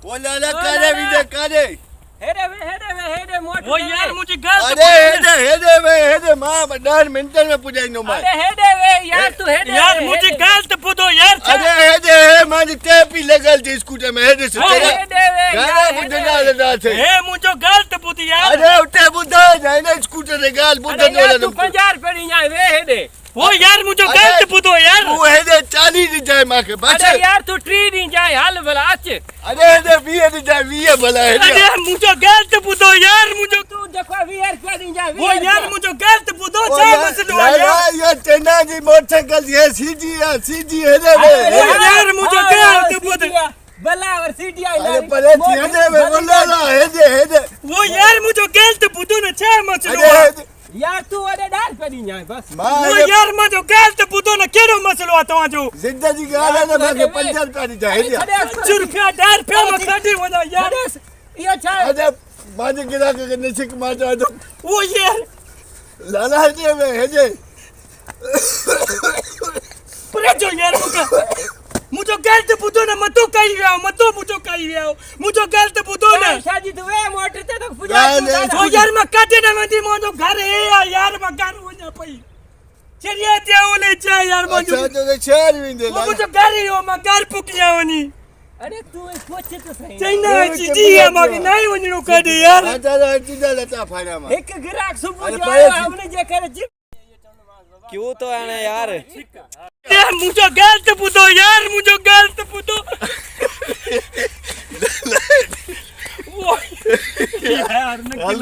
वो लाला करे विजय करे हेडे मोट वो यार मुझे गलत हेदे मां 10 मिनट में पुजाई नो मां अरे हेडे वे यार तू हेडे यार मुझे गलत पूछो यार अरे हेदे मां टेप ही लगल थी स्कूटर में हेदे से हेडे वे गाना बुझना लगा थे हे मुझे गलत पूछ यार अरे उठे बुधा जाए ना स्कूटर रे गाल बुधा अरे तू 50 रुपए नहीं आए वे हेडे वो यार मुझे गलत पूछो यार वो हेदे 40 दी जाए मां के बस अरे यार तू ट्री नहीं जाए हाल भला आच अरे हेदे 20 दी जाए 20 भला हेदे अरे मुझे गलत पूछो यार मुझे तू देखो 20 रुपए नहीं जाए वो यार मुझे गलत पूछो क्या मसला है यार ये तेना जी मोटरसाइकिल ये सीधी हेदे वो यार मुझे गलत पूछो बला और सीटी आई अरे परे हेदे में बोला ला हेदे वो यार मुझे गलत पूछो ना क्या मसला है अरे यार तू अरे डाल पे नहीं जाए बस वो यार मुझे गलत पूछो ना केड़ो मसलो है तवाजो जिंदगी गाला ना माके 50 रुपया दी जाए हेदे 5 रुपया 10 रुपया में कटी वना यार ये छा अरे माजे गिरा के निशिक मार दो वो यार लाला हेदे में हेदे पर जो यार मुझे गलत पूछो ना मतो कही रहा मतो मुझे कही रहा मुझे गलत पूछो ना शादी तो वे मोटर ते तो पूजा वो यार मैं काटे ना मंदी मोनो घर है यार मैं घर हो जा पई चलिए ते ओले चा यार अच्छा मुझे तो शहर में दे वो मुझे घर ही हो मैं घर पुकिया वनी अरे तू सोच तो सही चाइना चीजी है मगे नहीं वणो काटे यार आता चीजा लेता फाड़ा में एक ग्राहक सुबह अरे जो पहले आया हमने जे करे जी क्यों तो आना यार यार मुझे गलत पूछो यार मुझे गलत पूछो वो यार हम